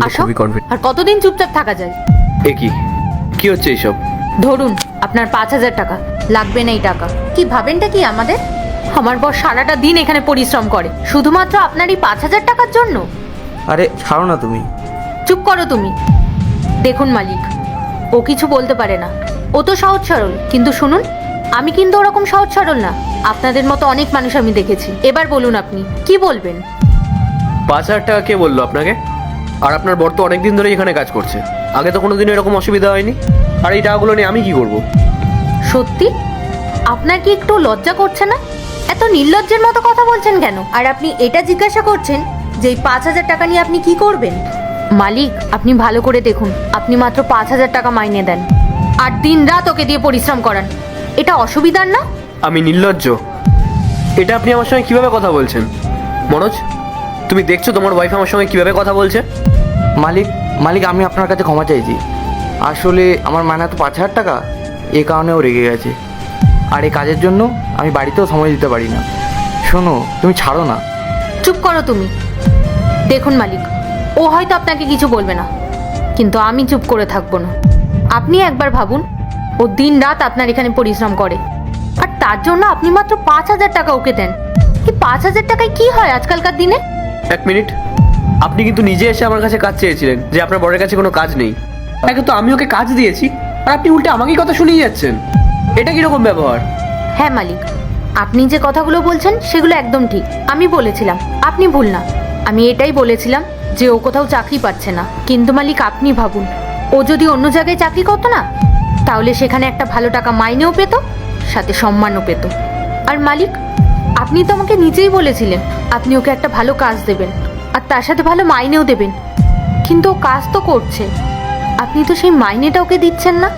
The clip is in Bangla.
আসো। খুবই কনফিডেন্ট। আর কতদিন চুপচাপ থাকা যায়? এ কি কি হচ্ছে এইসব? ধরুন আপনার 5,000 টাকা। লাগবে না এই টাকা। কি ভাবেনটা কি আমাদের? আমার বর সারাটা দিন এখানে পরিশ্রম করে শুধুমাত্র আপনার এই 5,000 টাকার জন্য। আরে ছাড়ো না তুমি। চুপ করো তুমি। দেখুন মালিক, ও কিছু বলতে পারে না, ও তো সহজ সরল। কিন্তু শুনুন, আমি কিন্তু ওরকম সহজ সরল না। আপনাদের মতো অনেক মানুষ আমি দেখেছি। এবার বলুন আপনি কি বলবেন? 5,000 টাকা কে বললো আপনাকে? আর আপনার বর তো অনেকদিন ধরে এখানে কাজ করছে, আগে তো কোনোদিন এরকম অসুবিধা হয়নি। আর এই টাকাগুলো নিয়ে আমি কি করব? সত্যি আপনার কি একটু লজ্জা করছে না? এত নির্লজ্জের মতো কথা বলছেন কেন? আর আপনি এটা জিজ্ঞাসা করছেন যে এই 5,000 টাকা নিয়ে আপনি কি করবেন? মালিক, আপনি ভালো করে দেখুন, আপনি মাত্র 5,000 টাকা মাইনে দেন আর দিন রাত ওকে দিয়ে পরিশ্রম করান। এটা অসুবিধার না? আমি নির্লজ্জ? এটা আপনি আমার সঙ্গে কিভাবে কথা বলছেন? মনোজ, তুমি দেখছো তোমার ওয়াইফ আমার সঙ্গে কিভাবে কথা বলছে? মালিক মালিক আমি আপনার কাছে ক্ষমা চাইছি। আসলে আমার মায়না তো 5,000 টাকা, এ কারণে ও রেগে গেছে। আর এই কাজের জন্য আমি বাড়িতেও সময় দিতে পারি না। শোনো, তুমি ছাড়ো না। চুপ করো তুমি। দেখুন মালিক, ও হয়তো আপনাকে কিছু বলবে না, কিন্তু আমি চুপ করে থাকবো না। আপনি একবার ভাবুন, ও দিন রাত আপনার এখানে পরিশ্রম করে আর তার জন্য আপনি মাত্র 5,000 টাকা ওকে দেন। এই 5,000 টাকায় কি হয় আজকালকার দিনে? এক মিনিট, আপনি কিন্তু নিজে এসে আমার কাছে কাজ চেয়েছিলেন যে আপনার বরের কাছে কোনো কাজ নেই। একে তো আমি ওকে কাজ দিয়েছি আর আপনি উল্টে আমাকেই কথা শুনিয়ে যাচ্ছেন। এটা কিরকম ব্যবহার? হ্যাঁ মালিক, আপনি যে কথাগুলো বলছেন সেগুলো একদম ঠিক। আমি বলেছিলাম, আপনি ভুল না। আমি এটাই বলেছিলাম যে ও কোথাও চাকরি পাচ্ছে না। কিন্তু মালিক, আপনি ভাবুন, ও যদি অন্য জায়গায় চাকরি করতো না, তাহলে সেখানে একটা ভালো টাকা মাইনেও পেত, সাথে সম্মানও পেত। আর মালিক, আপনি তো আমাকে নিজেই বলেছিলেন আপনি ওকে একটা ভালো কাজ দেবেন আর তার সাথে ভালো মাইনেও দেবেন। কিন্তু ও কাজ তো করছে, আপনি তো সেই মাইনেটা ওকে দিচ্ছেন না।